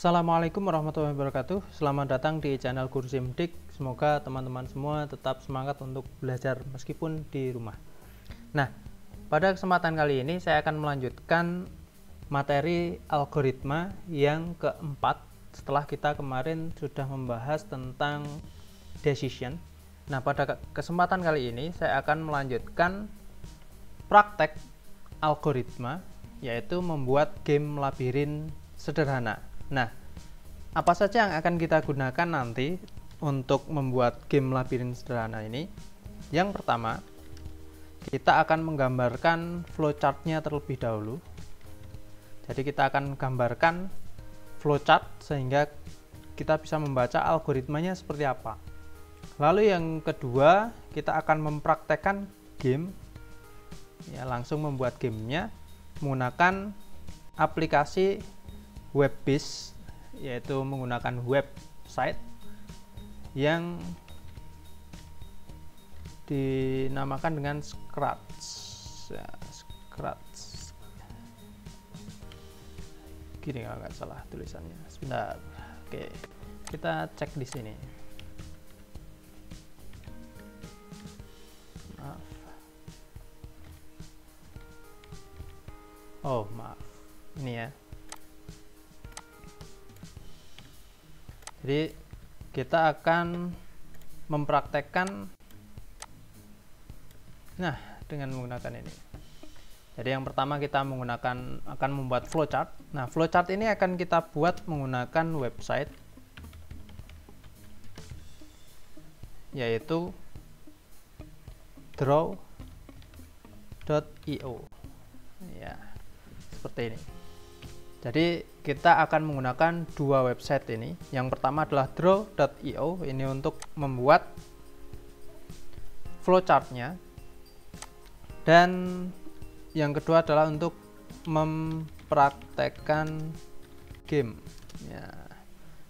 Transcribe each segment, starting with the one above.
Assalamualaikum warahmatullahi wabarakatuh. Selamat datang di channel Guru Simdik. Semoga teman-teman semua tetap semangat untuk belajar meskipun di rumah. Nah, pada kesempatan kali ini saya akan melanjutkan materi algoritma yang keempat setelah kita kemarin sudah membahas tentang decision. Nah, pada kesempatan kali ini saya akan melanjutkan praktek algoritma, yaitu membuat game labirin sederhana. Nah, apa saja yang akan kita gunakan nanti untuk membuat game labirin sederhana ini? Yang pertama, kita akan menggambarkan flowchart-nya terlebih dahulu. Jadi kita akan gambarkan flowchart sehingga kita bisa membaca algoritmanya seperti apa. Lalu yang kedua, kita akan mempraktekkan game, ya, langsung membuat gamenya menggunakan aplikasi web-based, yaitu menggunakan website yang dinamakan dengan Scratch. Ya, Scratch. Gini kalau nggak salah tulisannya. Sebentar. Oke, kita cek di sini. Maaf. Oh, maaf. Ini ya. Jadi kita akan mempraktekkan dengan menggunakan ini. Jadi yang pertama kita akan membuat flowchart. Nah, flowchart ini akan kita buat menggunakan website, yaitu draw.io. Ya, seperti ini. Jadi kita akan menggunakan dua website ini. Yang pertama adalah draw.io, ini untuk membuat flowchart-nya. Dan yang kedua adalah untuk mempraktekkan game. Ya,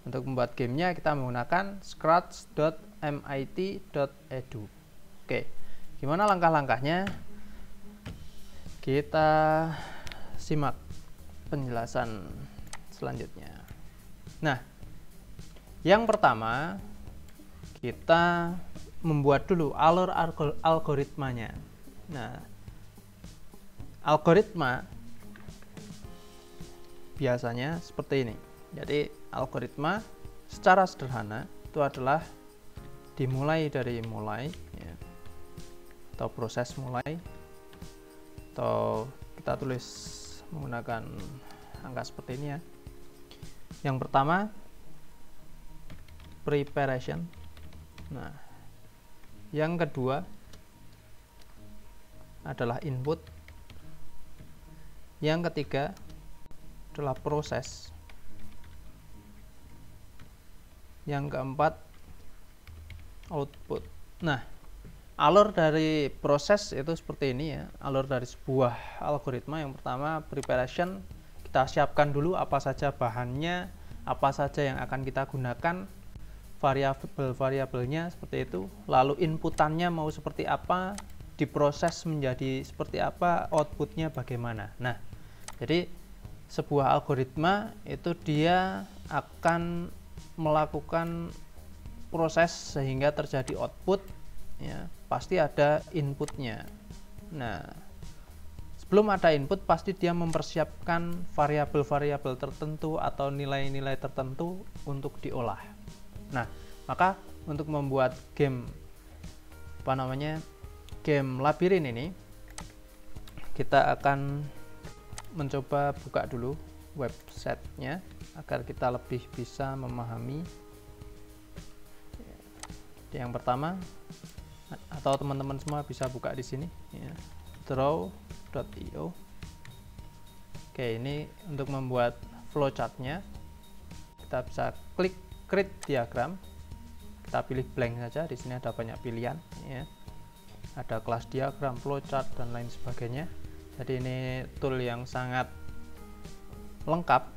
untuk membuat gamenya kita menggunakan scratch.mit.edu. Oke, gimana langkah-langkahnya? Kita simak penjelasan selanjutnya. Nah, yang pertama kita membuat dulu alur algoritmanya. Nah, algoritma biasanya seperti ini. Jadi algoritma secara sederhana itu adalah dimulai dari mulai, ya, atau proses mulai, atau kita tulis menggunakan angka seperti ini ya. Yang pertama preparation. Nah, yang kedua adalah input. Yang ketiga adalah proses. Yang keempat output. Nah, alur dari proses itu seperti ini ya. Alur dari sebuah algoritma, yang pertama preparation, kita siapkan dulu apa saja bahannya, apa saja yang akan kita gunakan, variabel-variabelnya seperti itu. Lalu inputannya mau seperti apa, diproses menjadi seperti apa, outputnya bagaimana. Nah, jadi sebuah algoritma itu dia akan melakukan proses sehingga terjadi output, ya, pasti ada inputnya. Nah, sebelum ada input pasti dia mempersiapkan variabel-variabel tertentu atau nilai-nilai tertentu untuk diolah. Nah, maka untuk membuat game game labirin ini, kita akan mencoba buka dulu websitenya agar kita lebih bisa memahami. Yang pertama, atau teman-teman semua bisa buka di sini ya, draw.io. Oke, ini untuk membuat flowchart-nya kita bisa klik create diagram, kita pilih blank saja. Di sini ada banyak pilihan ya, ada kelas diagram, flowchart dan lain sebagainya. Jadi ini tool yang sangat lengkap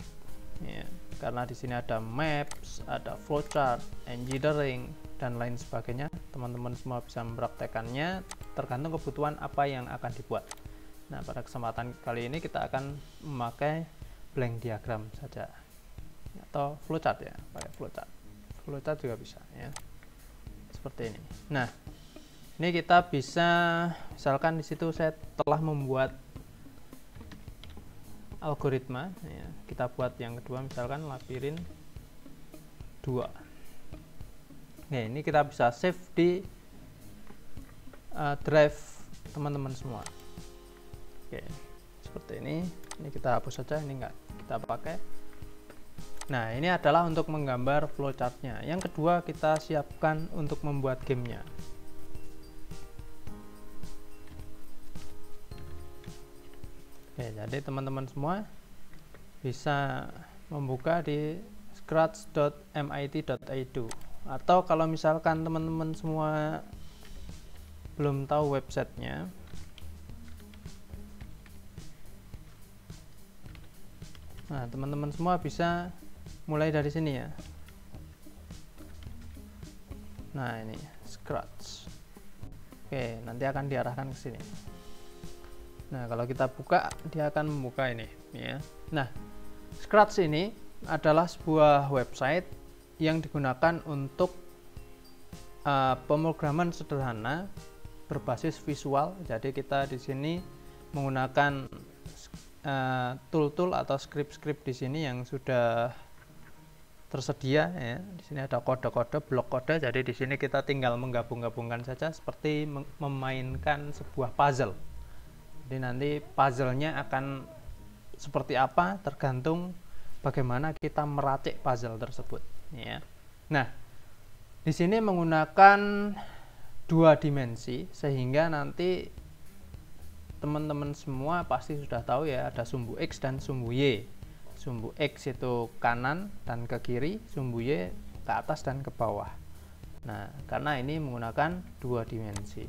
ya, karena di sini ada maps, ada flowchart, engineering dan lain sebagainya. Teman-teman semua bisa mempraktekannya tergantung kebutuhan apa yang akan dibuat. Nah, pada kesempatan kali ini kita akan memakai blank diagram saja. atau flowchart ya, pakai flowchart juga bisa ya, seperti ini. Nah, ini kita bisa, misalkan di situ saya telah membuat algoritma ya, kita buat yang kedua misalkan labirin 2. Nah, ini kita bisa save di drive teman-teman semua. Oke, seperti ini kita hapus saja, ini enggak kita pakai. Nah, ini adalah untuk menggambar flowchartnya. Yang kedua, kita siapkan untuk membuat gamenya. Oke, jadi teman-teman semua bisa membuka di scratch.mit.edu, atau kalau misalkan teman-teman semua belum tahu websitenya, nah teman-teman semua bisa mulai dari sini ya. Nah, ini Scratch. Oke, nanti akan diarahkan ke sini. Nah, kalau kita buka, dia akan membuka ini ya. Nah, Scratch ini adalah sebuah website yang digunakan untuk pemrograman sederhana berbasis visual. Jadi kita di sini menggunakan tool-tool atau script-script di sini yang sudah tersedia ya. Di sini ada kode-kode, blok kode. Jadi di sini kita tinggal menggabung-gabungkan saja seperti memainkan sebuah puzzle. Jadi nanti puzzle-nya akan seperti apa tergantung bagaimana kita meracik puzzle tersebut ya. Nah, di sini menggunakan 2 dimensi sehingga nanti teman-teman semua pasti sudah tahu ya, ada sumbu X dan sumbu Y. Sumbu X itu kanan dan ke kiri, sumbu Y ke atas dan ke bawah. Nah, karena ini menggunakan 2 dimensi.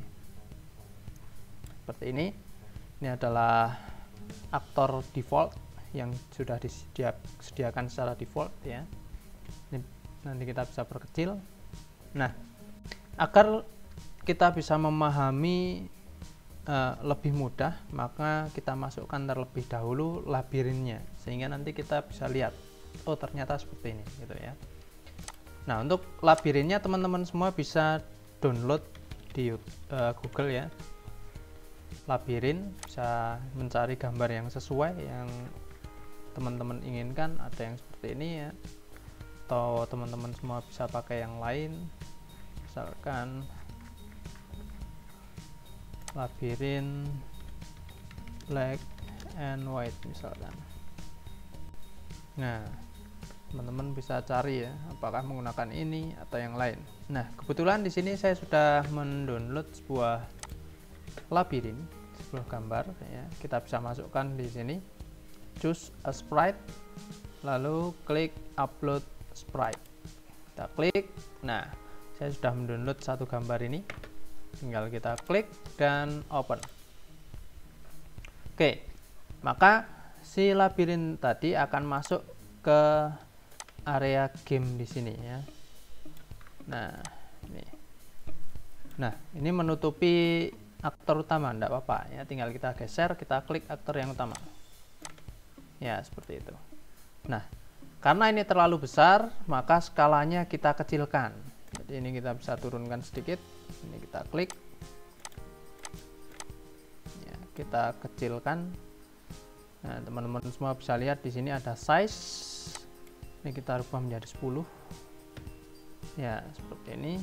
Seperti ini. Ini adalah aktor default yang sudah disediakan secara default ya. Ini nanti kita bisa perkecil. Nah, agar kita bisa memahami lebih mudah, maka kita masukkan terlebih dahulu labirinnya sehingga nanti kita bisa lihat, oh ternyata seperti ini gitu ya. Nah, untuk labirinnya teman-teman semua bisa download di Google ya. Labirin, bisa mencari gambar yang sesuai yang teman-teman inginkan. Ada yang seperti ini ya, atau teman-teman semua bisa pakai yang lain, misalkan labirin black and white misalkan. Nah, teman-teman bisa cari ya, apakah menggunakan ini atau yang lain. Nah, kebetulan di sini saya sudah mendownload sebuah labirin, sebuah gambar ya. Kita bisa masukkan di sini, choose a sprite, lalu klik upload sprite. Kita klik. Nah, saya sudah mendownload satu gambar ini, tinggal kita klik dan open. Oke, maka si labirin tadi akan masuk ke area game di sini ya. Nah, ini menutupi aktor utama, enggak apa-apa ya, tinggal kita geser, kita klik aktor yang utama ya, seperti itu. Nah, karena ini terlalu besar, maka skalanya kita kecilkan. Jadi ini kita bisa turunkan sedikit, ini kita klik ya, kita kecilkan. Nah, teman-teman semua bisa lihat di sini ada size, ini kita rubah menjadi 10 ya, seperti ini.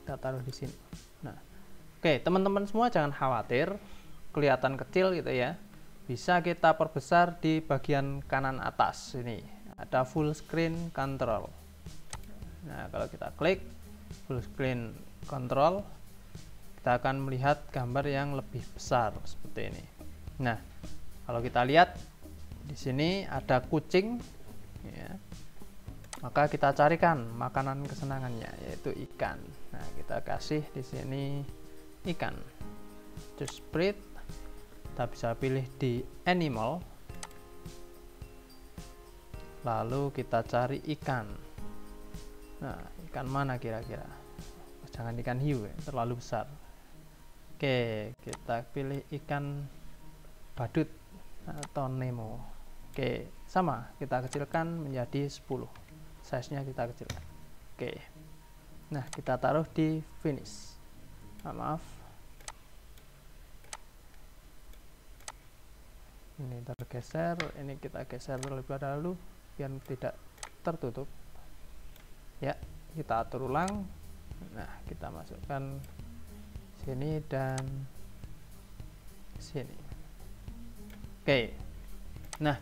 Kita taruh di sini. Nah, oke, teman-teman semua jangan khawatir kelihatan kecil gitu ya. Bisa kita perbesar di bagian kanan atas ini. Ada full screen control. Nah, kalau kita klik full screen control, kita akan melihat gambar yang lebih besar seperti ini. Nah, kalau kita lihat di sini ada kucing ya. Maka kita carikan makanan kesenangannya, yaitu ikan. Nah, kita kasih di sini ikan. Choose breed. Kita bisa pilih di animal. Lalu kita cari ikan. Nah, ikan mana kira-kira? Jangan ikan hiu ya, terlalu besar. Oke, kita pilih ikan badut atau Nemo. Oke, sama, kita kecilkan menjadi 10. Size-nya kita kecilkan. Oke. Nah, kita taruh di finish. Maaf. Ini tergeser, ini kita geser terlebih dahulu biar tidak tertutup. Ya, kita atur ulang. Nah, kita masukkan sini dan sini. Oke. Nah,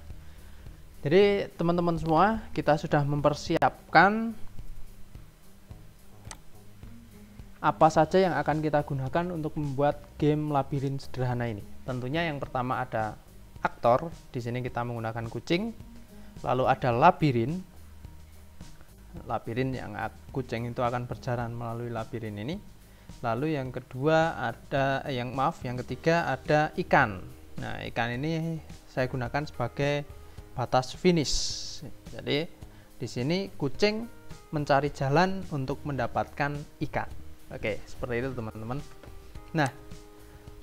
jadi teman-teman semua, kita sudah mempersiapkan apa saja yang akan kita gunakan untuk membuat game labirin sederhana ini. Tentunya yang pertama ada aktor. Di sini kita menggunakan kucing. Lalu ada labirin. Labirin yang kucing itu akan berjalan melalui labirin ini. Lalu yang kedua ada yang ketiga ada ikan. Nah, ikan ini saya gunakan sebagai batas finish. Jadi di sini kucing mencari jalan untuk mendapatkan ikan. Oke, seperti itu teman-teman. Nah,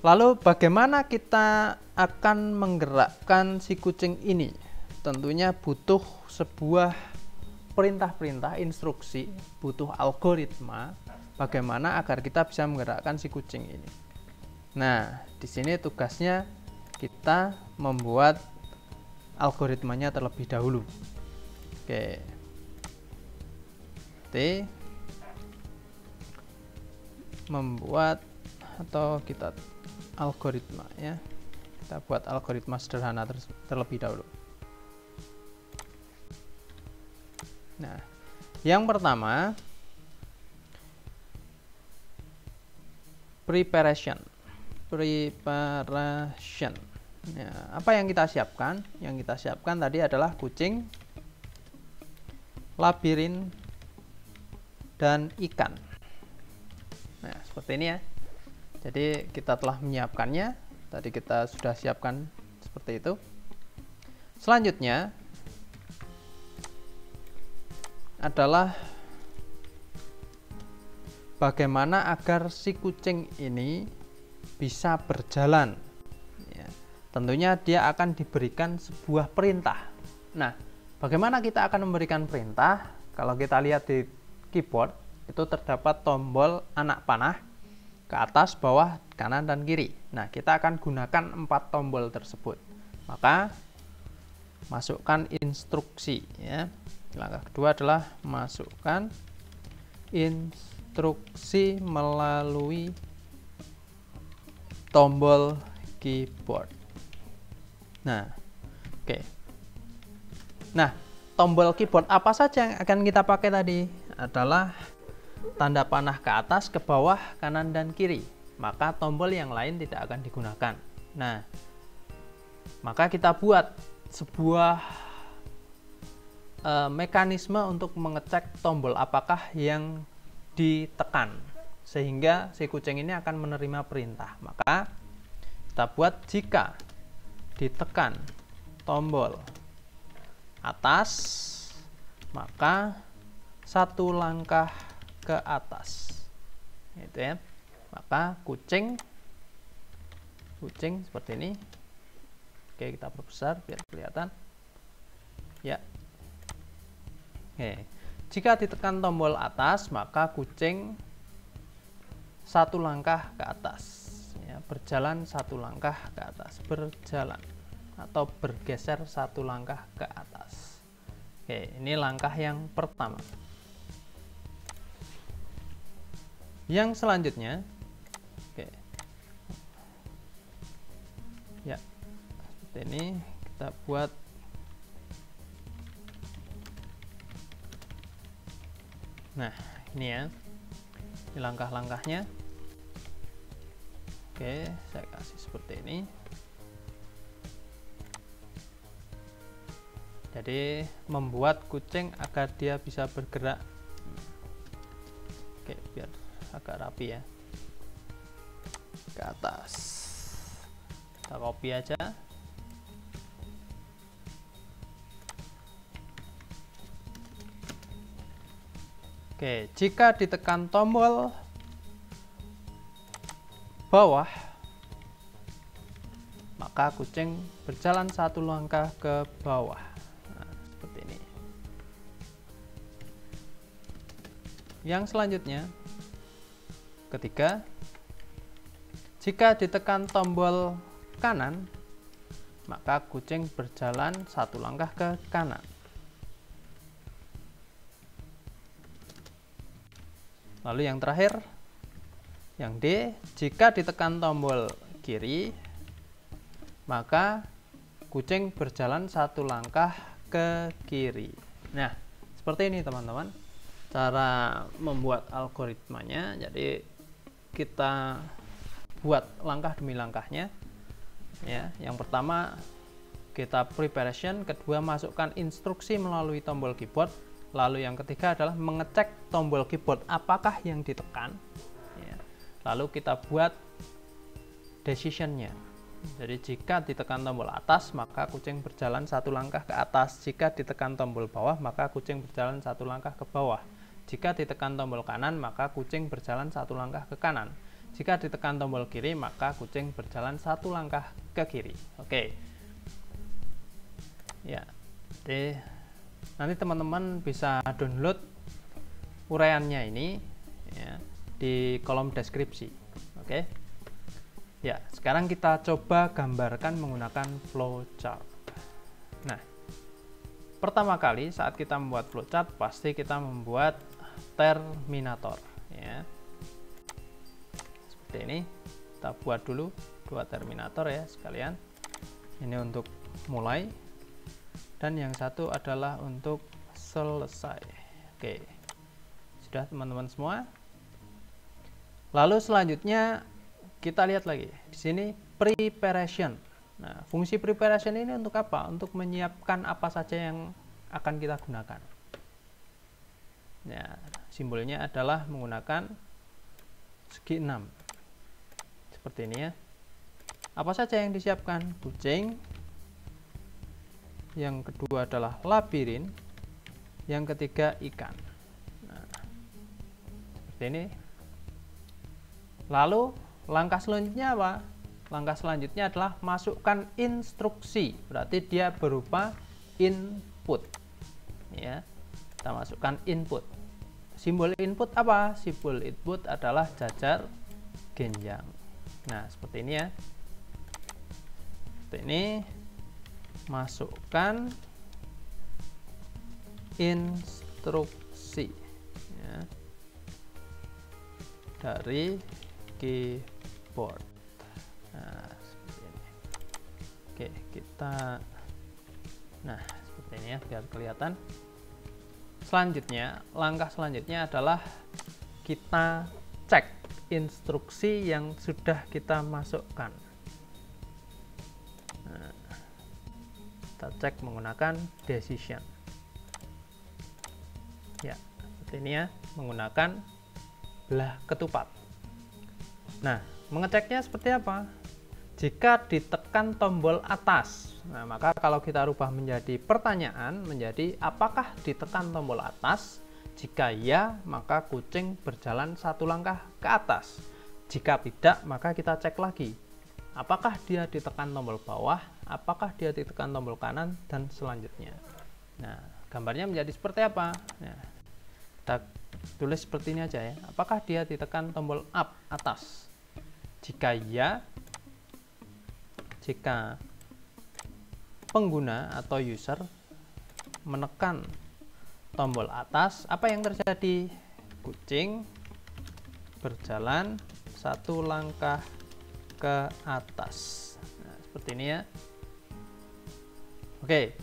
lalu bagaimana kita akan menggerakkan si kucing ini? Tentunya butuh sebuah perintah-perintah, instruksi, butuh algoritma bagaimana agar kita bisa menggerakkan si kucing ini. Nah, di sini tugasnya kita membuat algoritmanya terlebih dahulu. Oke. Membuat atau kita algoritma ya. Kita buat algoritma sederhana terlebih dahulu. Nah, yang pertama preparation. Ya, apa yang kita siapkan? Yang kita siapkan tadi adalah kucing, labirin, dan ikan. Nah, seperti ini ya. Jadi kita telah menyiapkannya. Tadi kita sudah siapkan seperti itu. Selanjutnya adalah bagaimana agar si kucing ini bisa berjalan. Ya, tentunya dia akan diberikan sebuah perintah. Nah, bagaimana kita akan memberikan perintah? Kalau kita lihat di keyboard, itu terdapat tombol anak panah ke atas, bawah, kanan, dan kiri. Nah, kita akan gunakan 4 tombol tersebut. Maka masukkan instruksi ya. Langkah kedua adalah masukkan instruksi melalui tombol keyboard. Nah, oke. Nah, tombol keyboard apa saja yang akan kita pakai tadi? Adalah tanda panah ke atas, ke bawah, kanan, dan kiri. Maka tombol yang lain tidak akan digunakan. Nah, maka kita buat sebuah mekanisme untuk mengecek tombol apakah yang ditekan sehingga si kucing ini akan menerima perintah. Maka kita buat jika ditekan tombol atas maka 1 langkah ke atas, gitu ya. Maka kucing seperti ini. Oke, kita perbesar biar kelihatan ya. Oke, jika ditekan tombol atas maka kucing 1 langkah ke atas ya, berjalan 1 langkah ke atas, berjalan atau bergeser 1 langkah ke atas. Oke, ini langkah yang pertama. Yang selanjutnya, oke ya, seperti ini kita buat. Nah, ini ya, ini langkah-langkahnya. Oke, saya kasih seperti ini. Jadi membuat kucing agar dia bisa bergerak. Oke, biar agak rapi ya, ke atas. Kita copy aja. Oke, jika ditekan tombol bawah maka kucing berjalan satu langkah ke bawah. Nah, seperti ini. Yang selanjutnya, ketiga, jika ditekan tombol kanan, maka kucing berjalan satu langkah ke kanan. Lalu yang terakhir, yang D, jika ditekan tombol kiri, maka kucing berjalan satu langkah ke kiri. Nah, seperti ini teman-teman cara membuat algoritmanya. Jadi kita buat langkah demi langkahnya ya. Yang pertama kita preparation, kedua masukkan instruksi melalui tombol keyboard, lalu yang ketiga adalah mengecek tombol keyboard apakah yang ditekan ya. Lalu kita buat decisionnya. Jadi jika ditekan tombol atas maka kucing berjalan satu langkah ke atas, jika ditekan tombol bawah maka kucing berjalan satu langkah ke bawah, jika ditekan tombol kanan maka kucing berjalan satu langkah ke kanan, jika ditekan tombol kiri maka kucing berjalan satu langkah ke kiri. Oke ya, jadi nanti teman-teman bisa download uraiannya ini ya, di kolom deskripsi. Oke ya, sekarang kita coba gambarkan menggunakan flowchart. Nah, pertama kali saat kita membuat flowchart pasti kita membuat terminator ya. Seperti ini, kita buat dulu dua terminator ya sekalian. Ini untuk mulai dan yang satu adalah untuk selesai. Oke, sudah teman-teman semua. Lalu selanjutnya kita lihat lagi di sini preparation. Nah, fungsi preparation ini untuk apa? Untuk menyiapkan apa saja yang akan kita gunakan. Ya, simbolnya adalah menggunakan segi 6. Seperti ini ya. Apa saja yang disiapkan? Kucing. Yang kedua adalah labirin. Yang ketiga ikan. Nah, seperti ini. Lalu langkah selanjutnya apa? Langkah selanjutnya adalah masukkan instruksi. Berarti dia berupa input. Ya. Kita masukkan input. Simbol input apa? Simbol input adalah jajar genjang. Nah, seperti ini ya. Seperti ini. Masukkan instruksi ya, dari keyboard. Nah, seperti ini. Oke, kita seperti ini ya biar kelihatan. Selanjutnya, langkah selanjutnya adalah kita cek instruksi yang sudah kita masukkan. Nah, kita cek menggunakan decision. Ya, seperti ini ya, menggunakan belah ketupat. Nah, mengeceknya seperti apa? Jika ditekan tombol atas, nah maka kalau kita rubah menjadi pertanyaan, menjadi apakah ditekan tombol atas? Jika ya, maka kucing berjalan satu langkah ke atas. Jika tidak, maka kita cek lagi. Apakah dia ditekan tombol bawah? Apakah dia ditekan tombol kanan? Dan selanjutnya. Nah, gambarnya menjadi seperti apa? Nah, kita tulis seperti ini aja ya. Apakah dia ditekan tombol up, atas? Jika ya, jika pengguna atau user menekan tombol atas, apa yang terjadi? Kucing berjalan satu langkah ke atas. Nah, seperti ini ya. Oke,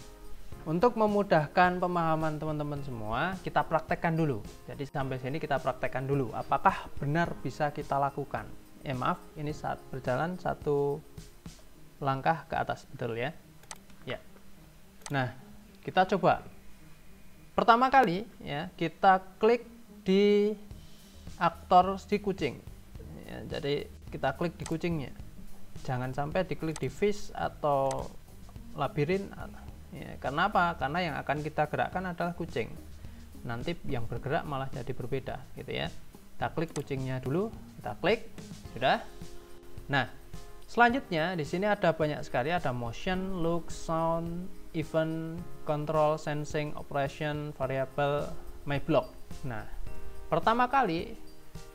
untuk memudahkan pemahaman teman-teman semua, kita praktekkan dulu. Jadi sampai sini kita praktekkan dulu. Apakah benar bisa kita lakukan? Maaf, ini saat berjalan satu langkah ke atas, betul ya? Ya. Nah, kita coba. Pertama kali ya, kita klik di aktor si kucing. Ya, jadi kita klik di kucingnya. Jangan sampai diklik di fish atau labirin. Ya, karena apa? Karena yang akan kita gerakkan adalah kucing. Nanti yang bergerak malah jadi berbeda, gitu ya. Kita klik kucingnya dulu, kita klik, sudah. Nah, Selanjutnya di sini ada banyak sekali, ada motion, look, sound, event, control, sensing, operation, variable, my block. Nah, pertama kali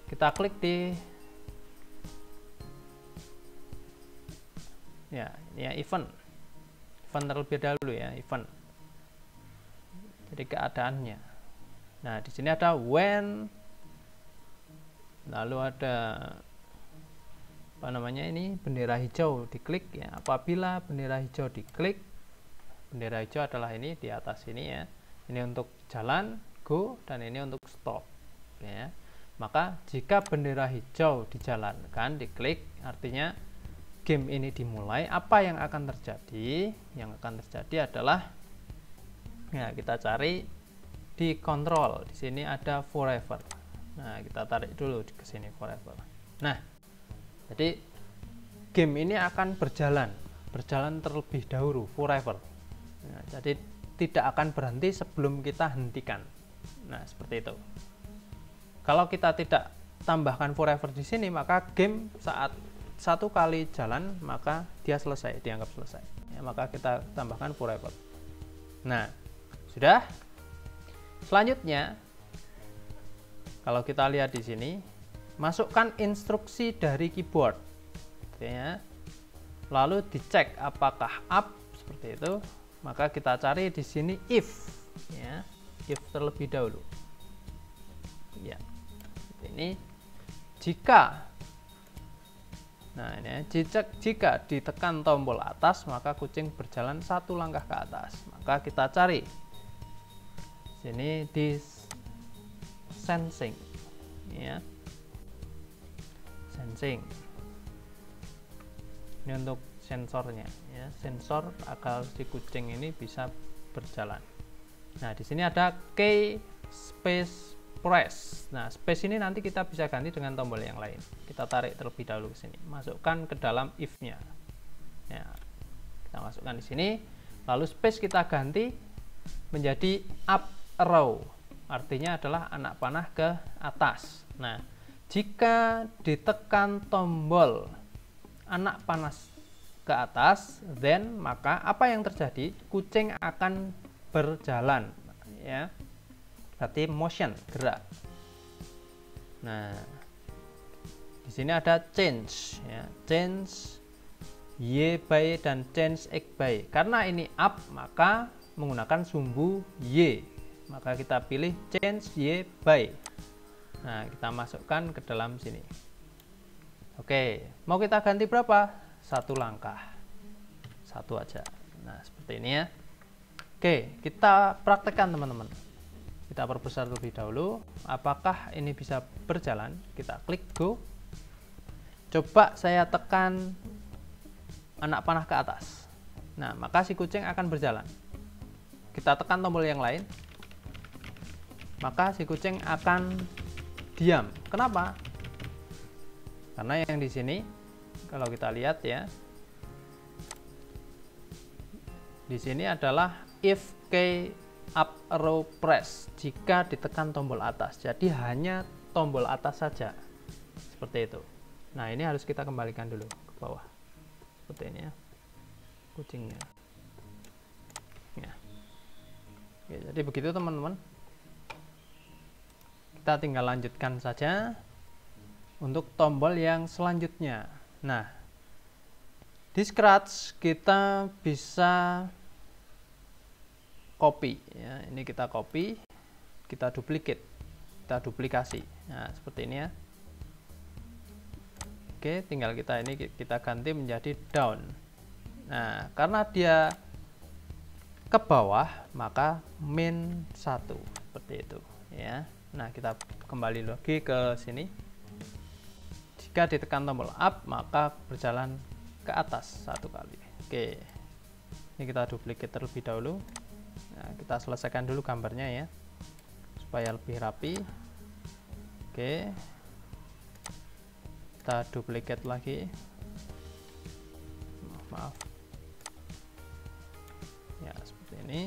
kita klik di ya, ini ya event terlebih dahulu ya, event. Jadi keadaannya. Nah, di sini ada when, lalu ada apa namanya ini, bendera hijau diklik ya. Apabila bendera hijau diklik, bendera hijau adalah ini di atas ini ya. Ini untuk jalan, go, dan ini untuk stop ya. Maka jika bendera hijau dijalankan, diklik, artinya game ini dimulai. Apa yang akan terjadi? Yang akan terjadi adalah ya, kita cari di kontrol. Di sini ada forever. Nah, kita tarik dulu ke sini forever. Nah, jadi game ini akan berjalan terlebih dahulu forever. Nah, jadi tidak akan berhenti sebelum kita hentikan. Nah, seperti itu. Kalau kita tidak tambahkan forever di sini, maka game saat satu kali jalan maka dia selesai, dianggap selesai ya, maka kita tambahkan forever. Nah, sudah. Selanjutnya kalau kita lihat di sini, masukkan instruksi dari keyboard ya, lalu dicek apakah up, seperti itu. Maka kita cari di sini if ya, if terlebih dahulu ya. Ini jika, nah ini jika ditekan tombol atas maka kucing berjalan satu langkah ke atas. Maka kita cari sini di sensing ya, sensing ini untuk sensornya ya, sensor agar si kucing ini bisa berjalan. Nah, di sini ada key space press. Nah, space ini nanti kita bisa ganti dengan tombol yang lain. Kita tarik terlebih dahulu ke sini, masukkan ke dalam if-nya. Ya, kita masukkan di sini, lalu space kita ganti menjadi up arrow. Artinya adalah anak panah ke atas. Nah, jika ditekan tombol anak panas ke atas, then maka apa yang terjadi? Kucing akan berjalan ya. Berarti motion, gerak. Nah, di sini ada change ya, change y by dan change x by. Karena ini up, maka menggunakan sumbu y. Maka kita pilih change y by. Nah, kita masukkan ke dalam sini. Oke, mau kita ganti berapa? Satu langkah. Satu aja. Nah, seperti ini ya. Oke, kita praktekkan teman-teman. Kita perbesar terlebih dahulu. Apakah ini bisa berjalan? Kita klik go. Coba saya tekan anak panah ke atas. Nah, maka si kucing akan berjalan. Kita tekan tombol yang lain, maka si kucing akan diam. Kenapa? Karena yang di sini, kalau kita lihat ya, di sini adalah if key up arrow press, jika ditekan tombol atas. Jadi hanya tombol atas saja, seperti itu. Nah, ini harus kita kembalikan dulu ke bawah, seperti ini ya, kucingnya ya. Oke, jadi begitu teman-teman. Kita tinggal lanjutkan saja untuk tombol yang selanjutnya. Nah, di Scratch kita bisa copy ya. Ini kita copy, kita duplicate, kita duplikasi. Nah, seperti ini ya. Oke, tinggal kita ini kita ganti menjadi down. Nah, karena dia ke bawah, maka min 1 seperti itu ya. Nah, kita kembali lagi ke sini. Jika ditekan tombol up, maka berjalan ke atas satu kali. Oke, ini kita duplicate terlebih dahulu. Nah, kita selesaikan dulu gambarnya ya, supaya lebih rapi. Oke, kita duplicate lagi. Maaf ya, seperti ini.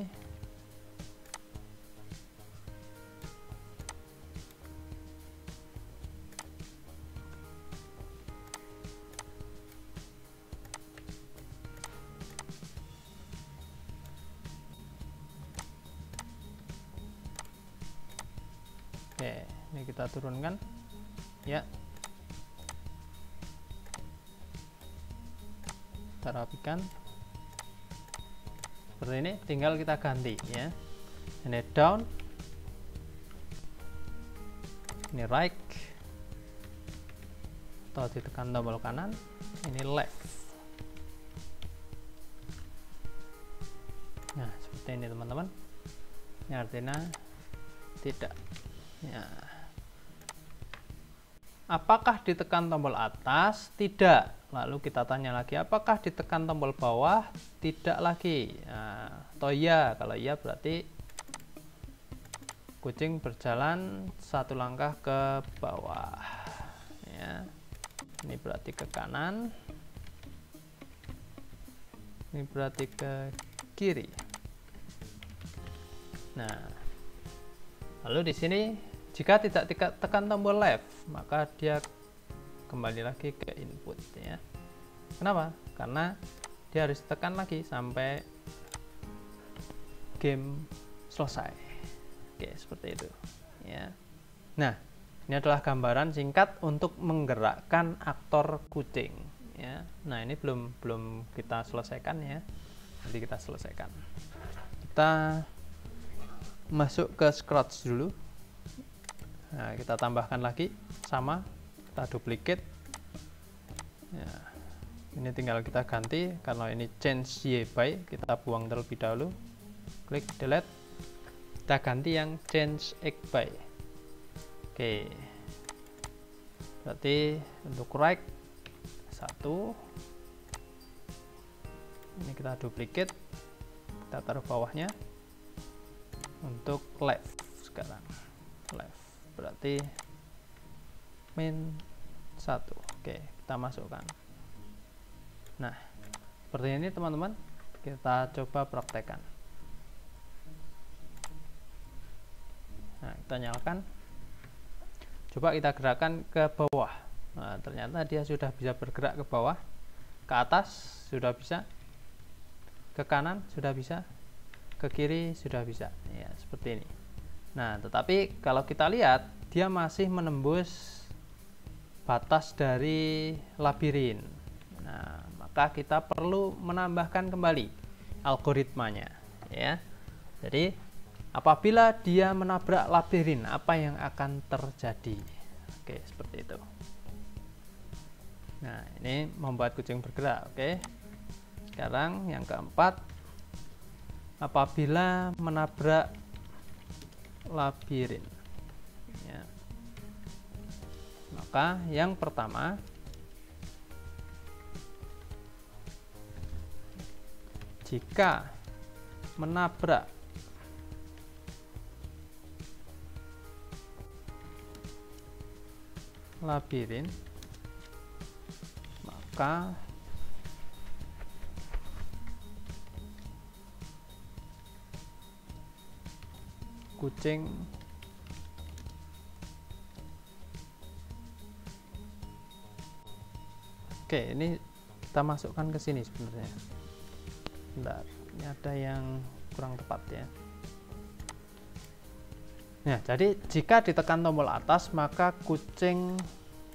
Oke, ini kita turunkan ya, kita rapikan seperti ini. Tinggal kita ganti ya, ini down, ini right, atau ditekan tombol kanan, ini left. Nah seperti ini teman-teman, ini artinya tidak ya. Apakah ditekan tombol atas? Tidak. Lalu kita tanya lagi, apakah ditekan tombol bawah? Tidak lagi. Nah, atau iya, kalau iya berarti kucing berjalan satu langkah ke bawah ya. Ini berarti ke kanan, ini berarti ke kiri. Nah lalu di sini jika tidak tekan tombol left, maka dia kembali lagi ke input ya. Kenapa? Karena dia harus tekan lagi sampai game selesai. Oke, seperti itu ya. Nah ini adalah gambaran singkat untuk menggerakkan aktor kucing ya. Nah ini belum kita selesaikan ya, nanti kita selesaikan. Kita masuk ke Scratch dulu. Nah, kita tambahkan lagi, sama, kita duplicate ya. Ini tinggal kita ganti, karena ini change y by, kita buang terlebih dahulu, klik delete, kita ganti yang change x by. Oke, berarti untuk right 1, ini kita duplicate, kita taruh bawahnya. Untuk left sekarang, left berarti min 1. Oke, kita masukkan. Nah seperti ini teman-teman, kita coba praktekkan. Nah kita nyalakan, coba kita gerakkan ke bawah. Nah ternyata dia sudah bisa bergerak ke bawah, ke atas sudah bisa, ke kanan sudah bisa, ke kiri sudah bisa ya, seperti ini. Nah tetapi kalau kita lihat, dia masih menembus batas dari labirin. Nah maka kita perlu menambahkan kembali algoritmanya ya. Jadi apabila dia menabrak labirin, apa yang akan terjadi? Oke, seperti itu. Nah ini membuat kucing bergerak. Oke, sekarang yang keempat, apabila menabrak labirin ya, maka yang pertama, jika menabrak labirin, maka kucing ini kita masukkan ke sini sebenarnya. Bentar, ini ada yang kurang tepat ya. Nah, jadi jika ditekan tombol atas, maka kucing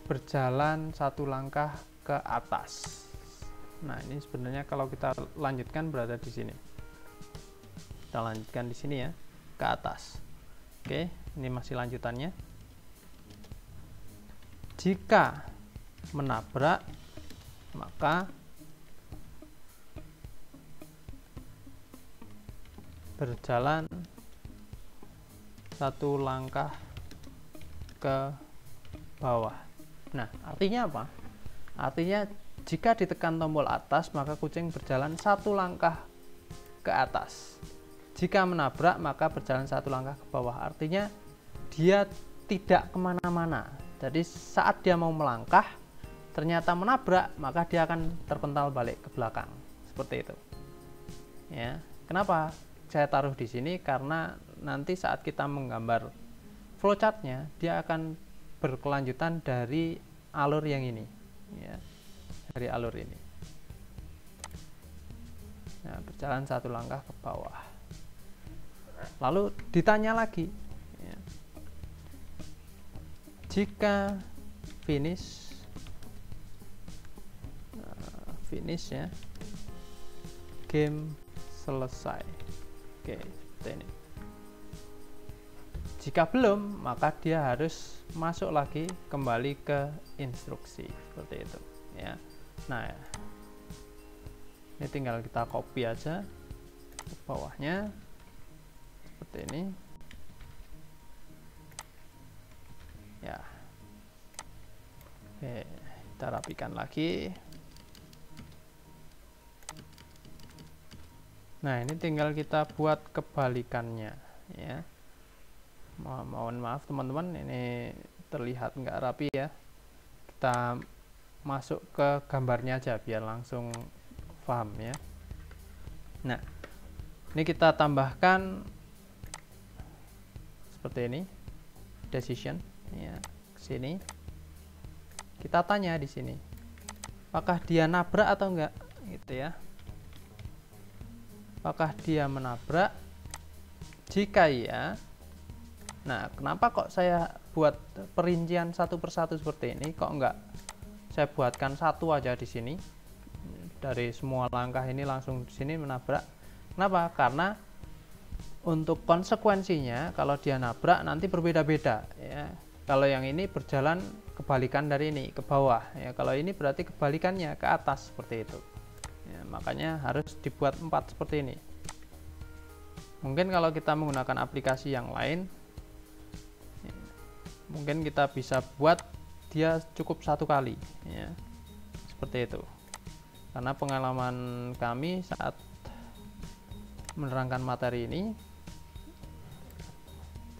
berjalan satu langkah ke atas. Nah, ini sebenarnya kalau kita lanjutkan berada di sini. Kita lanjutkan di sini ya, ke atas. Oke, ini masih lanjutannya. Jika menabrak, maka berjalan satu langkah ke bawah. Nah, artinya apa? Artinya jika ditekan tombol atas, maka kucing berjalan satu langkah ke atas. Jika menabrak, maka berjalan satu langkah ke bawah. Artinya dia tidak kemana-mana. Jadi saat dia mau melangkah, ternyata menabrak, maka dia akan terpental balik ke belakang. Seperti itu. Ya, kenapa saya taruh di sini? Karena nanti saat kita menggambar flowchartnya, dia akan berkelanjutan dari alur yang ini, ya, dari alur ini. Nah, berjalan satu langkah ke bawah. Lalu ditanya lagi, ya, jika finish ya, game selesai. Oke, seperti ini. Jika belum, maka dia harus masuk lagi kembali ke instruksi seperti itu ya. Nah, ini tinggal kita copy aja ke bawahnya seperti ini ya. Oke, kita rapikan lagi. Nah, ini tinggal kita buat kebalikannya ya. Mohon maaf teman-teman, ini terlihat nggak rapi ya. Kita masuk ke gambarnya aja biar langsung paham ya. Nah, ini kita tambahkan seperti ini, decision ya, ke sini. Kita tanya di sini, apakah dia nabrak atau enggak gitu ya. Apakah dia menabrak? Jika iya, nah, kenapa kok saya buat perincian satu persatu seperti ini? Kok enggak saya buatkan satu aja di sini? Dari semua langkah ini langsung di sini menabrak. Kenapa? Karena untuk konsekuensinya kalau dia nabrak nanti berbeda-beda ya. Kalau yang ini berjalan kebalikan dari ini ke bawah ya. Kalau ini berarti kebalikannya ke atas seperti itu. Ya, makanya harus dibuat 4 seperti ini. Mungkin kalau kita menggunakan aplikasi yang lain, mungkin kita bisa buat dia cukup satu kali ya, seperti itu. Karena pengalaman kami saat menerangkan materi ini,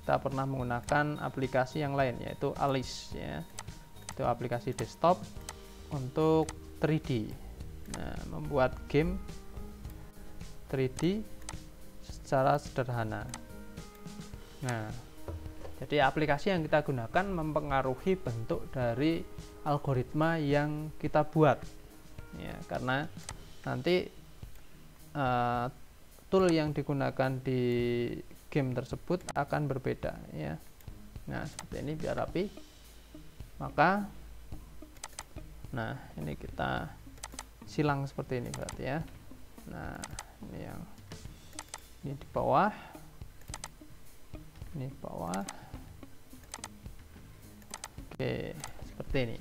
kita pernah menggunakan aplikasi yang lain yaitu Alice ya. Itu aplikasi desktop untuk 3D. Nah, membuat game 3D secara sederhana. Nah, jadi aplikasi yang kita gunakan mempengaruhi bentuk dari algoritma yang kita buat ya, karena nanti tool yang digunakan di game tersebut akan berbeda ya. Nah, seperti ini biar rapi. Maka nah, ini kita silang seperti ini berarti ya. Nah, ini yang ini di bawah, ini bawah. Oke, seperti ini.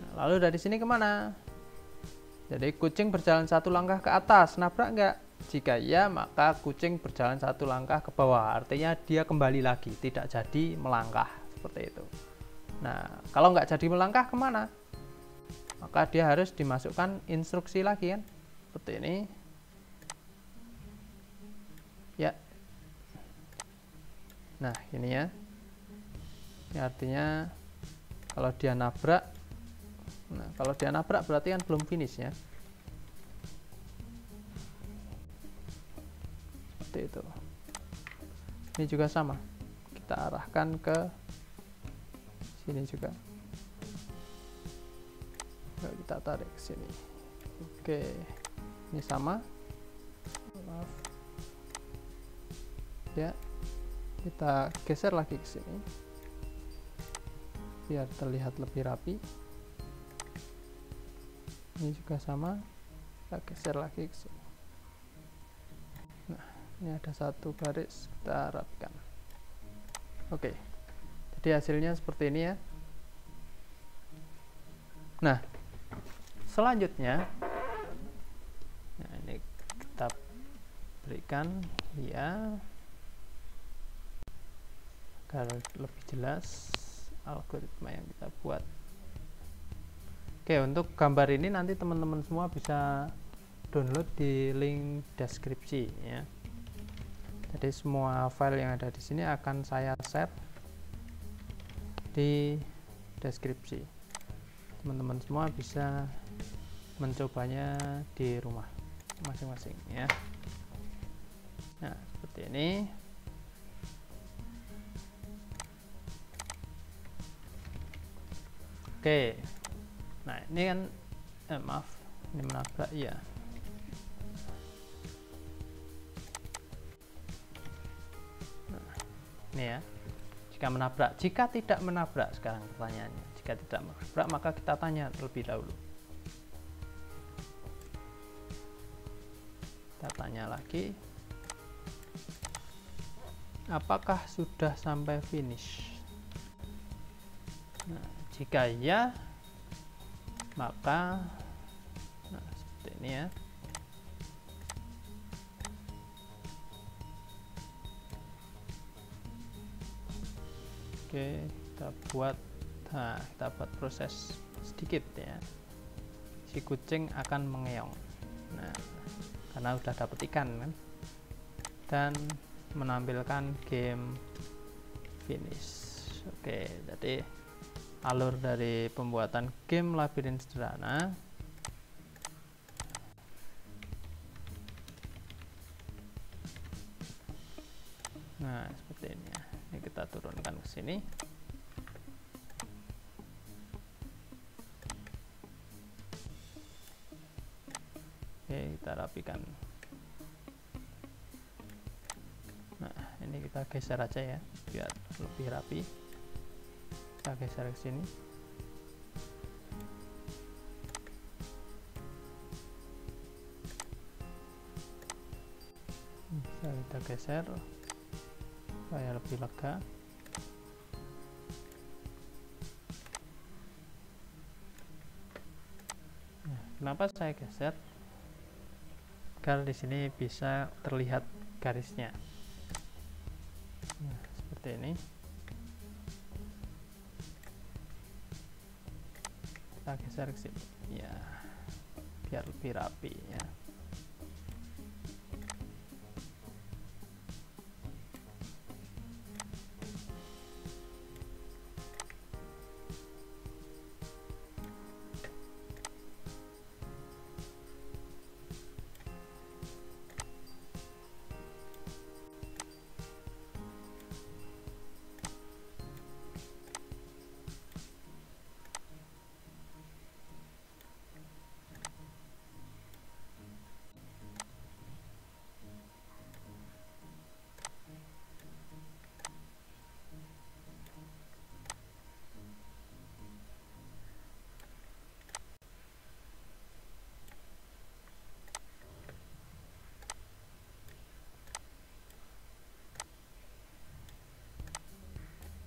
Nah, lalu dari sini kemana? Jadi kucing berjalan satu langkah ke atas, nabrak enggak? Jika iya, maka kucing berjalan satu langkah ke bawah. Artinya dia kembali lagi, tidak jadi melangkah seperti itu. Nah, kalau nggak jadi melangkah kemana? Maka dia harus dimasukkan instruksi lagi kan, seperti ini. Ya. Nah, ini ya. Ini artinya kalau dia nabrak, nah kalau dia nabrak berarti kan belum finish ya. Seperti itu. Ini juga sama. Kita arahkan ke sini juga. Kita tarik ke sini. Oke. Ini sama. Maaf. Ya. Kita geser lagi ke sini. Biar terlihat lebih rapi. Ini juga sama, kita geser lagi ke sini. Nah, ini ada satu garis, kita rapikan. Oke, jadi hasilnya seperti ini ya. Nah, selanjutnya, nah ini kita berikan ya, agar lebih jelas algoritma yang kita buat. Oke, untuk gambar ini nanti teman-teman semua bisa download di link deskripsi ya. Jadi semua file yang ada di sini akan saya share di deskripsi. Teman-teman semua bisa mencobanya di rumah masing-masing ya. Nah, seperti ini. Oke. Nah, ini kan maaf, ini menabrak ya. Nah, ini ya. jika menabrak. Jika tidak menabrak, sekarang pertanyaannya, jika tidak menabrak maka kita tanya terlebih dahulu. Kita tanya lagi, apakah sudah sampai finish? Nah, jika iya, maka seperti ini ya. Oke, kita buat proses sedikit ya. Si kucing akan mengeong. Nah, karena udah dapet ikan kan, dan menampilkan game finish. Oke, jadi alur dari pembuatan game labirin sederhana. Nah, seperti ini ya. Ini kita turunkan ke sini. Oke, kita rapikan. Nah, ini kita geser aja ya, biar lebih rapi. Kita geser ke sini. Bisa kita geser supaya lebih lega. Nah, kenapa saya geser? Agar di sini bisa terlihat garisnya. Nah, seperti ini. Kita geser ke sini ya, biar lebih rapi ya.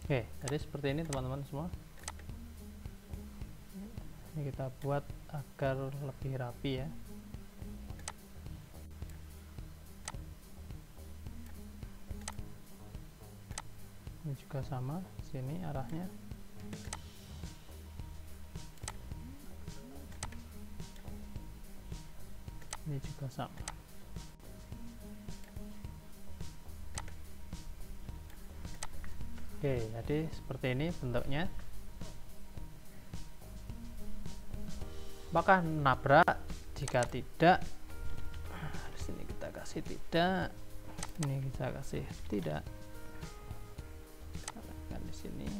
Oke, jadi seperti ini teman-teman semua. Ini kita buat agar lebih rapi ya. Ini juga sama, sini arahnya. Ini juga sama. Oke, jadi seperti ini bentuknya. Apakah nabrak? Jika tidak, di sini kita kasih tidak. Ini kita kasih tidak. Kan di sini.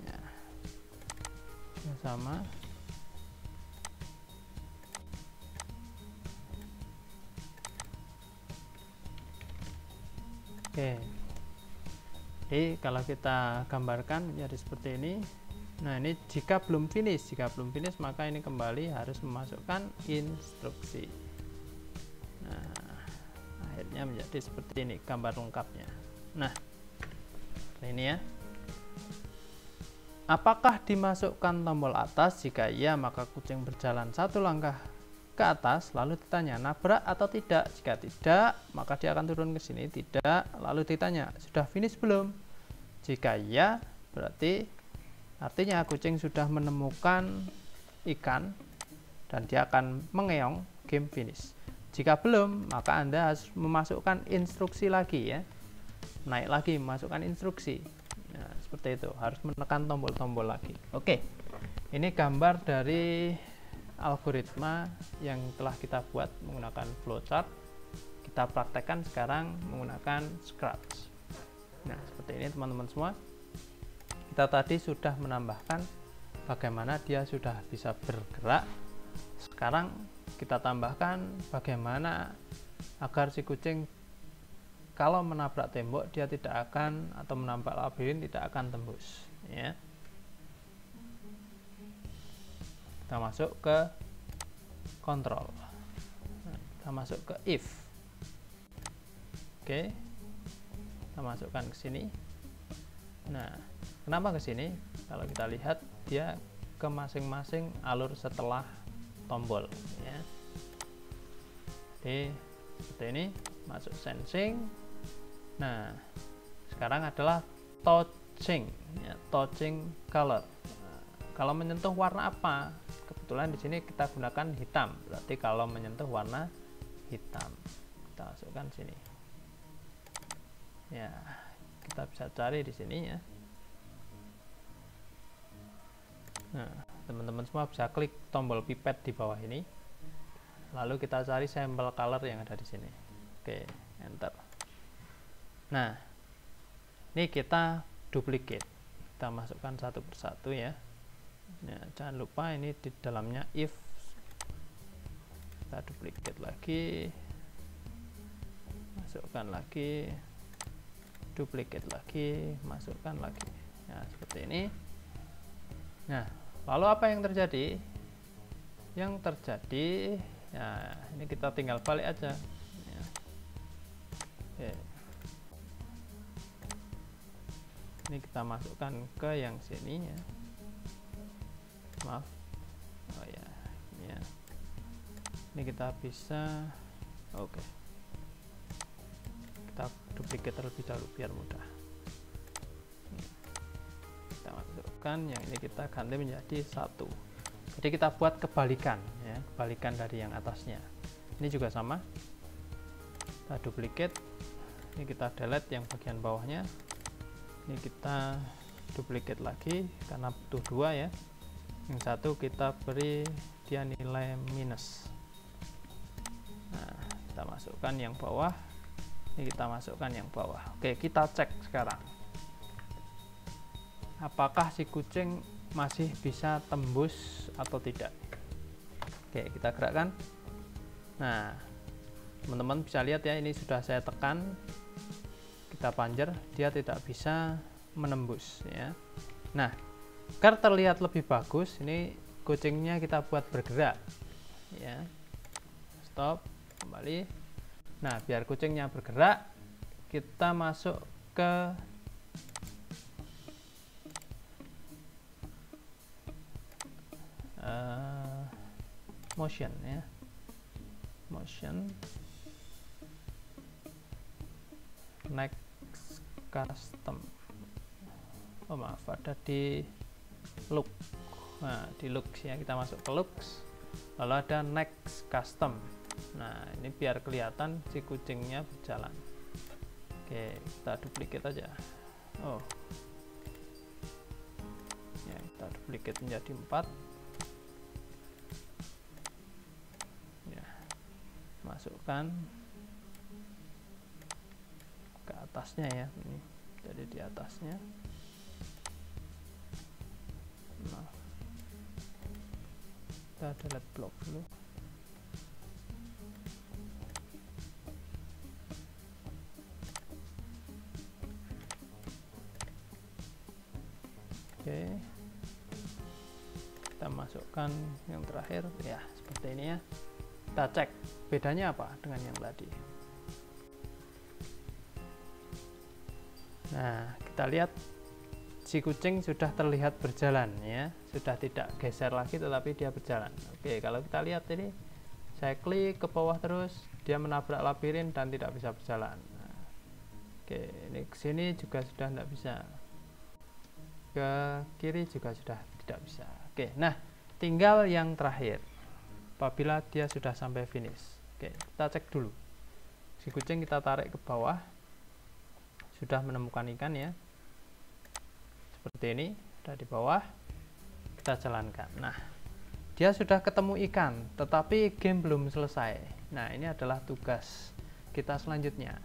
Ya, sama. Oke, jadi kalau kita gambarkan menjadi seperti ini. Nah, ini jika belum finish, maka ini kembali harus memasukkan instruksi. Nah, akhirnya menjadi seperti ini gambar lengkapnya. Nah, ini ya. Apakah dimasukkan tombol atas? Jika iya, maka kucing berjalan satu langkah ke atas, lalu ditanya nabrak atau tidak. Jika tidak, maka dia akan turun ke sini. Tidak, lalu ditanya sudah finish belum. Jika iya, berarti artinya kucing sudah menemukan ikan dan dia akan mengeong, game finish. Jika belum, maka Anda harus memasukkan instruksi lagi ya, naik lagi memasukkan instruksi. Nah, seperti itu, harus menekan tombol-tombol lagi. Oke, ini gambar dari algoritma yang telah kita buat menggunakan flowchart. Kita praktekkan sekarang menggunakan Scratch. Nah, seperti ini teman-teman semua. Kita tadi sudah menambahkan bagaimana dia sudah bisa bergerak. Sekarang kita tambahkan bagaimana agar si kucing kalau menabrak tembok dia tidak akan, atau menabrak labirin tidak akan tembus ya. Kita masuk ke kontrol, kita masuk ke if. Oke, kita masukkan ke sini. Nah, kenapa ke sini? Kalau kita lihat dia ke masing-masing alur setelah tombol ya. Jadi seperti ini, masuk sensing. Nah, sekarang adalah touching ya, touching color. Nah, kalau menyentuh warna apa? Kebetulan di sini kita gunakan hitam, berarti kalau menyentuh warna hitam. Kita masukkan sini ya, kita bisa cari di sini ya. Nah, teman-teman semua bisa klik tombol pipet di bawah ini, lalu kita cari sampel color yang ada di sini. Oke, enter. Nah, ini kita duplicate, kita masukkan satu persatu ya. Nah, jangan lupa ini di dalamnya if. Kita duplicate lagi, masukkan lagi, duplicate lagi, masukkan lagi. Nah, seperti ini. Nah, lalu apa yang terjadi? Yang terjadi, ya ini kita tinggal balik aja ya. Oke. Ini kita masukkan ke yang sini ya. Maaf, oh ya, ini ya. Ini kita bisa, oke. Kita duplicate terlebih dahulu biar mudah. Kita masukkan yang ini, kita ganti menjadi 1. Jadi kita buat kebalikan ya, kebalikan dari yang atasnya. Ini juga sama, kita duplicate. Ini kita delete yang bagian bawahnya. Ini kita duplicate lagi karena butuh 2 ya. Yang satu kita beri dia nilai minus. Nah, kita masukkan yang bawah. Ini kita masukkan yang bawah. Oke, kita cek sekarang apakah si kucing masih bisa tembus atau tidak. Oke, kita gerakkan. Nah, teman-teman bisa lihat ya, ini sudah saya tekan, kita panjer, dia tidak bisa menembus ya. Nah, agar terlihat lebih bagus, ini kucingnya kita buat bergerak ya. Stop, kembali. Nah, biar kucingnya bergerak, kita masuk ke motion ya, motion, next custom. Oh maaf, ada di look. Nah, di looks ya, kita masuk ke looks, lalu ada next custom. Nah, ini biar kelihatan si kucingnya berjalan. Oke, kita duplicate aja. Oh ya, kita duplicate menjadi 4 ya, masukkan ke atasnya ya, ini jadi di atasnya. Nah, kita delete blok dulu. Oke, kita masukkan yang terakhir ya, seperti ini ya. Kita cek bedanya apa dengan yang tadi. Nah, kita lihat si kucing sudah terlihat berjalan ya, sudah tidak geser lagi tetapi dia berjalan. Oke, kalau kita lihat ini, saya klik ke bawah terus, dia menabrak labirin dan tidak bisa berjalan. Nah, oke, ini ke sini juga sudah tidak bisa, ke kiri juga sudah tidak bisa. Oke, nah tinggal yang terakhir, apabila dia sudah sampai finish. Oke, kita cek dulu, si kucing kita tarik ke bawah, sudah menemukan ikan ya, seperti ini, sudah di bawah, kita jalankan. Nah, dia sudah ketemu ikan, tetapi game belum selesai. Nah, ini adalah tugas kita selanjutnya,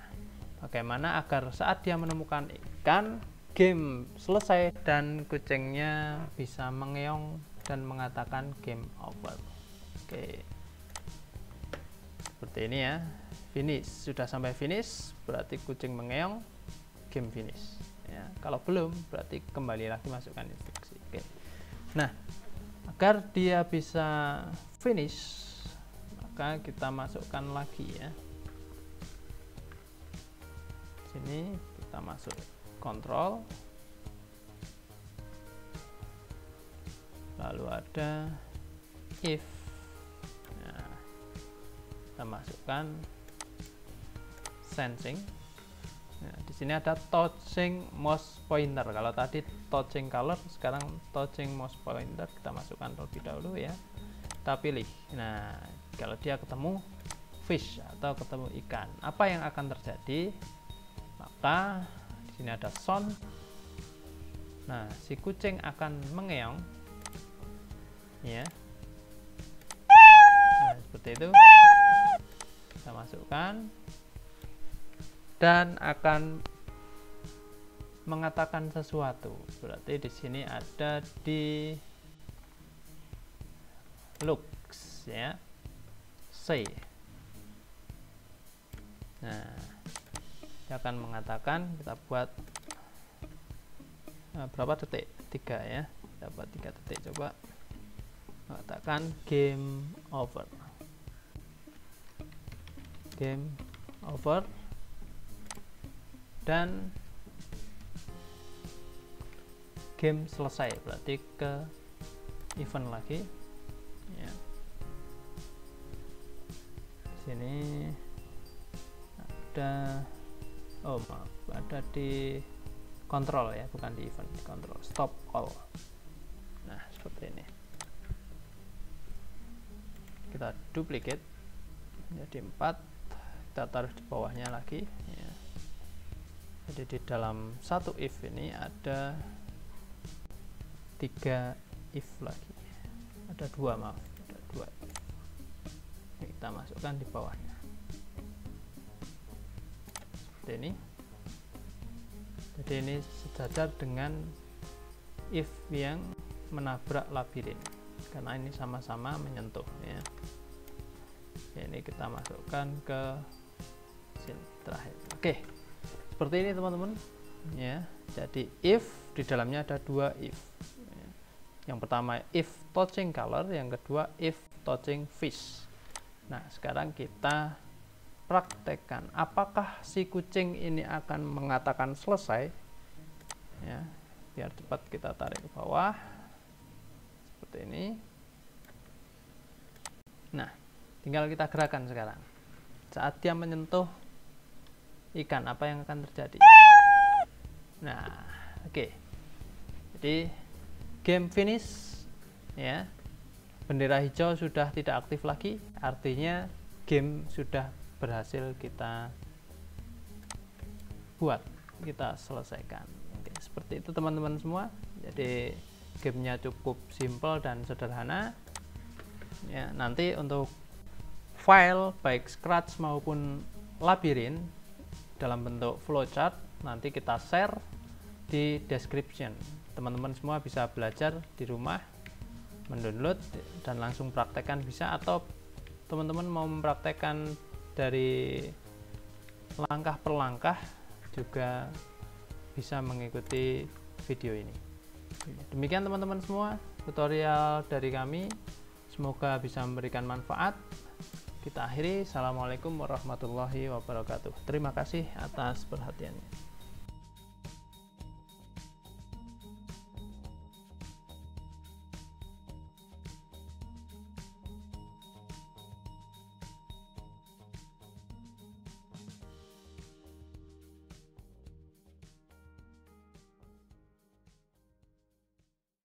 bagaimana agar saat dia menemukan ikan, game selesai dan kucingnya bisa mengeong dan mengatakan game over. Oke, seperti ini ya. finish. Sudah sampai finish berarti kucing mengeong, game finish ya. Kalau belum berarti kembali lagi masukkan instruksi. Oke. Nah, agar dia bisa finish maka kita masukkan lagi ya. Sini kita masuk kontrol, lalu ada if. Nah, kita masukkan sensing. Nah, di sini ada touching mouse pointer. Kalau tadi touching color, sekarang touching mouse pointer. Kita masukkan terlebih dahulu ya. Kita pilih. Nah, kalau dia ketemu fish atau ketemu ikan, apa yang akan terjadi? Maka di sini ada sound. Nah, si kucing akan mengeong ya. Nah, seperti itu. Kita masukkan dan akan mengatakan sesuatu. Berarti di sini ada di looks ya. Say. Nah, dia akan mengatakan, kita buat berapa detik? 3 ya. Kita buat 3 detik, coba mengatakan game over. Game over. Dan game selesai, berarti ke event lagi ya. Sini ada, oh maaf, ada di kontrol ya, bukan di event, di kontrol, stop all. Nah, seperti ini. Kita duplicate jadi 4, kita taruh di bawahnya lagi ya. Jadi di dalam satu if ini ada 3 if lagi, ada 2, maaf, ada 2 if. Ini kita masukkan di bawahnya seperti ini. Jadi ini sejajar dengan if yang menabrak labirin karena ini sama-sama menyentuh ya. Ini kita masukkan ke sini terakhir. Oke, seperti ini teman-teman ya. Jadi if di dalamnya ada 2 if. Yang pertama if touching color, yang kedua if touching fish. Nah, sekarang kita praktekkan apakah si kucing ini akan mengatakan selesai ya. Biar cepat kita tarik ke bawah seperti ini. Nah, tinggal kita gerakan sekarang. Saat dia menyentuh ikan, apa yang akan terjadi? Nah, oke. Jadi game finish ya. Bendera hijau sudah tidak aktif lagi, artinya game sudah berhasil kita buat, kita selesaikan. Oke, seperti itu teman-teman semua. Jadi gamenya cukup simple dan sederhana ya. Nanti untuk file baik Scratch maupun labirin dalam bentuk flowchart nanti kita share di description. Teman-teman semua bisa belajar di rumah, mendownload dan langsung praktekkan bisa, atau teman-teman mau mempraktekkan dari langkah per langkah juga bisa mengikuti video ini. Demikian teman-teman semua tutorial dari kami, semoga bisa memberikan manfaat. Kita akhiri, assalamualaikum warahmatullahi wabarakatuh. Terima kasih atas perhatiannya.